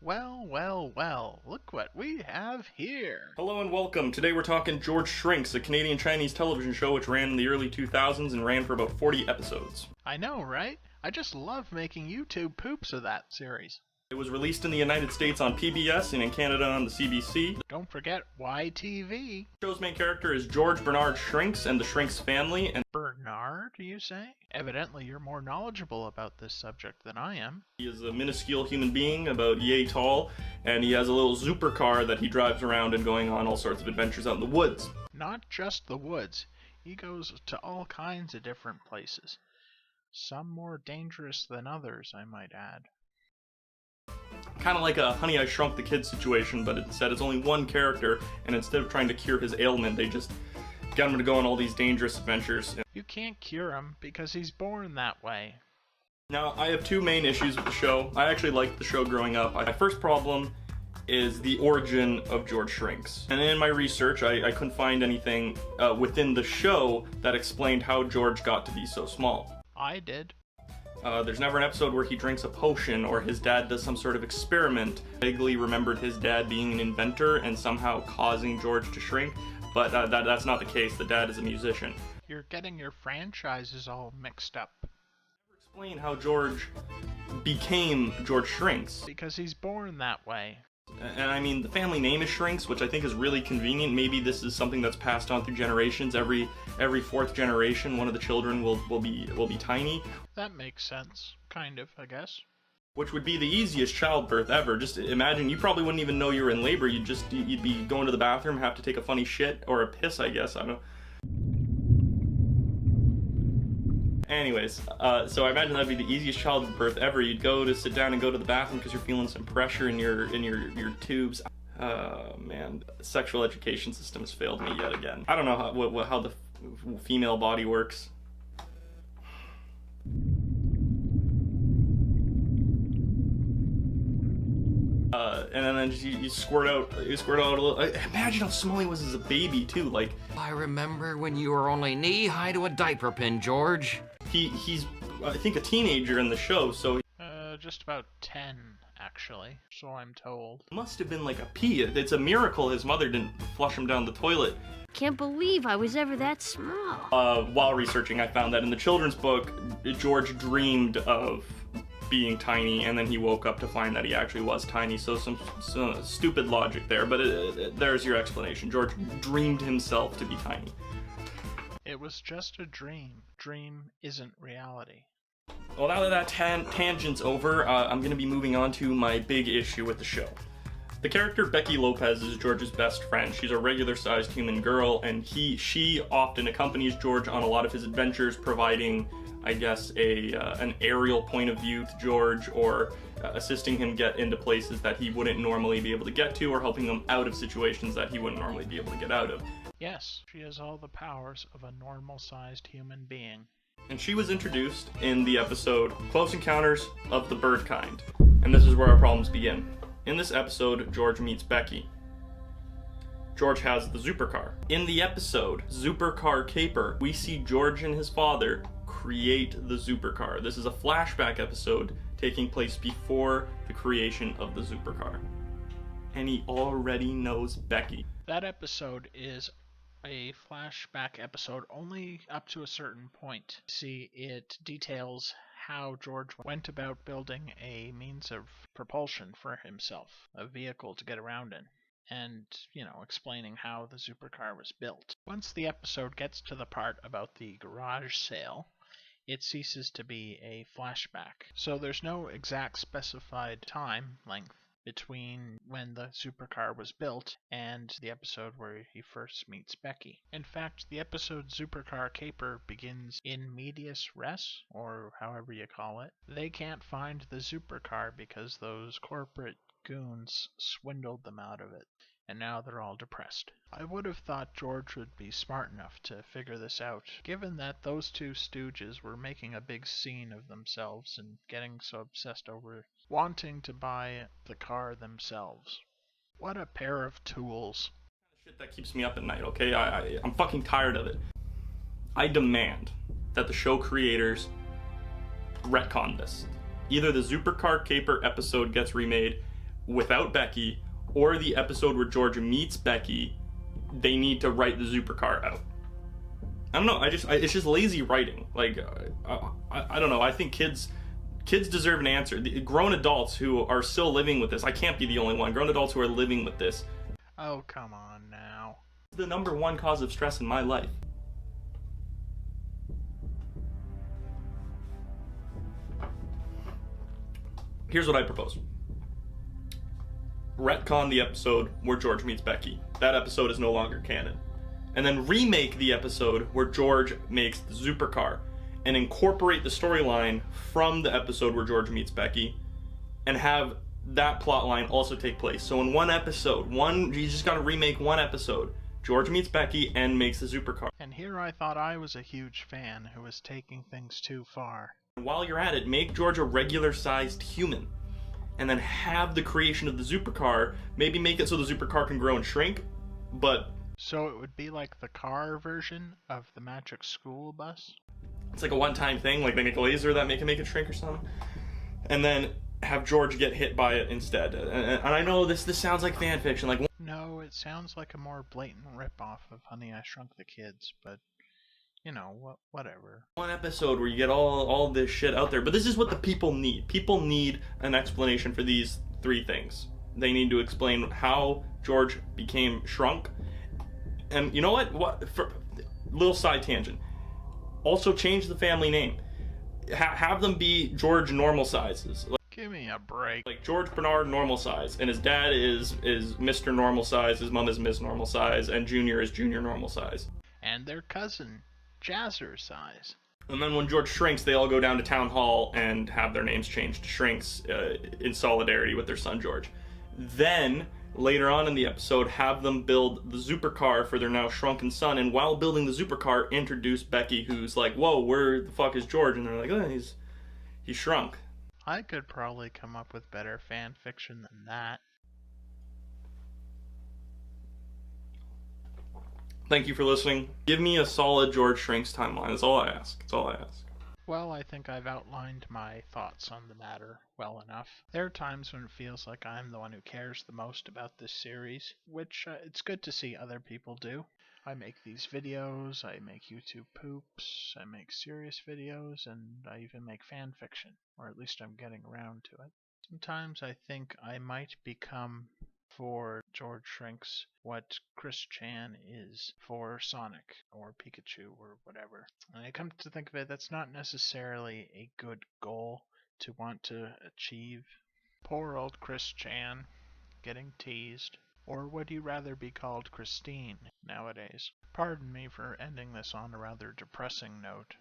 Well, look what we have here. Hello and welcome. Today we're talking George Shrinks, a Canadian Chinese television show which ran in the early 2000s and ran for about 40 episodes. I know, right? I just love making YouTube poops of that series. It was released in the United States on PBS and in Canada on the CBC. Don't forget YTV. The show's main character is George Bernard Shrinks and the Shrinks family. And Bernard, you say? Evidently you're more knowledgeable about this subject than I am. he is a minuscule human being, about yay tall, and he has a little supercar that he drives around and going on all sorts of adventures out in the woods. Not just the woods. He goes to all kinds of different places. Some more dangerous than others, I might add. Kind of like a Honey, I Shrunk the Kid situation, but instead it's only one character, and instead of trying to cure his ailment, they just get him to go on all these dangerous adventures. You can't cure him because he's born that way. Now, I have two main issues with the show. I actually liked the show growing up. My first problem is the origin of George Shrinks. And in my research, I couldn't find anything within the show that explained how George got to be so small. I did. There's never an episode where he drinks a potion or his dad does some sort of experiment. I vaguely remembered his dad being an inventor and somehow causing George to shrink, but that's not the case. The dad is a musician. You're getting your franchises all mixed up. Never explain how George became George Shrinks. Because he's born that way. And I mean, the family name is Shrinks, which I think is really convenient. Maybe this is something that's passed on through generations. Every fourth generation, one of the children will be tiny. That makes sense. Kind of, I guess. Which would be the easiest childbirth ever. Just imagine, you probably wouldn't even know you were in labor. You'd be going to the bathroom, have to take a funny shit, or a piss, I guess, I don't know. Anyways, so I imagine that'd be the easiest childbirth ever. You'd go to sit down and go to the bathroom because you're feeling some pressure in your tubes. Man, the sexual education system has failed me yet again. I don't know how the female body works. And then just you squirt out a little. Imagine how small he was as a baby too. Like, I remember when you were only knee-high to a diaper pin, George. he's I think a teenager in the show, so Just about 10, actually, so I'm told. it must have been like a pee. It's a miracle his mother didn't flush him down the toilet. Can't believe I was ever that small. While researching, I found that in the children's book, George dreamed of being tiny, and then he woke up to find that he actually was tiny. So some stupid logic there, but there's your explanation. George dreamed himself to be tiny. It was just a dream. Dream isn't reality. Well, now that tangent's over, I'm going to be moving on to my big issue with the show. The character Becky Lopez is George's best friend. She's a regular-sized human girl, and she often accompanies George on a lot of his adventures, providing, I guess, an aerial point of view to George, or assisting him get into places that he wouldn't normally be able to get to, or helping him out of situations that he wouldn't normally be able to get out of. Yes, she has all the powers of a normal-sized human being. And she was introduced in the episode Close Encounters of the Bird Kind. And this is where our problems begin. In this episode, George meets Becky. George has the supercar. In the episode, Supercar Caper, we see George and his father create the supercar. This is a flashback episode taking place before the creation of the supercar. And he already knows Becky. That episode is a flashback episode only up to a certain point. See, it details how George went about building a means of propulsion for himself, a vehicle to get around in, and, explaining how the supercar was built. Once the episode gets to the part about the garage sale, it ceases to be a flashback. So there's no exact specified time length between when the supercar was built and the episode where he first meets Becky. In fact, the episode Supercar Caper begins in medias res, or however you call it. They can't find the supercar because those corporate goons swindled them out of it, and now they're all depressed. I would have thought George would be smart enough to figure this out, given that those two stooges were making a big scene of themselves and getting so obsessed over wanting to buy the car themselves. What a pair of tools. Shit that keeps me up at night, okay? I'm fucking tired of it. I demand that the show creators retcon this. Either the Supercar Caper episode gets remade, without Becky, or the episode where George meets Becky, they need to write the supercar out. I don't know. It's just lazy writing. Like, I don't know. I think kids deserve an answer. The grown adults who are still living with this. I can't be the only one. Grown adults who are living with this. Oh, come on now. It's the number one cause of stress in my life. Here's what I propose. Retcon the episode where George meets Becky. That episode is no longer canon. And then remake the episode where George makes the supercar and incorporate the storyline from the episode where George meets Becky and have that plot line also take place. So in one episode, you just gotta remake one episode. George meets Becky and makes the supercar. And here I thought I was a huge fan who was taking things too far. While you're at it, make George a regular-sized human. And then have the creation of the supercar, maybe make it so the supercar can grow and shrink, but... So it would be like the car version of the Magic School Bus? It's like a one-time thing, like they make a laser that can make it shrink or something. And then have George get hit by it instead. And I know this sounds like fan fiction, like... No, it sounds like a more blatant ripoff of Honey, I Shrunk the Kids, but... You know, whatever. One episode where you get all this shit out there. But this is what the people need. People need an explanation for these three things. They need to explain how George became shrunk. And you know what? Little side tangent. Also change the family name. Have them be George normal sizes. Give me a break. Like George Bernard normal size. And his dad is Mr. Normal Size. His mom is Miss Normal Size. And Junior is Junior Normal Size. And their cousin. Jazzercise. And then when George shrinks, they all go down to town hall and have their names changed to Shrinks in solidarity with their son George. Then, later on in the episode, have them build the supercar for their now shrunken son, and while building the supercar, introduce Becky, who's like, whoa, where the fuck is George? And they're like, oh, he's shrunk. I could probably come up with better fan fiction than that. Thank you for listening. Give me a solid George Shrinks timeline. That's all I ask. Well, I think I've outlined my thoughts on the matter well enough. There are times when it feels like I'm the one who cares the most about this series, which it's good to see other people do. I make these videos, I make YouTube poops, I make serious videos, and I even make fan fiction, or at least I'm getting around to it. Sometimes I think I might become for George Shrinks what Chris Chan is for Sonic or Pikachu or whatever. And I come to think of it, that's not necessarily a good goal to want to achieve. Poor old Chris Chan getting teased. Or would you rather be called Christine nowadays? Pardon me for ending this on a rather depressing note,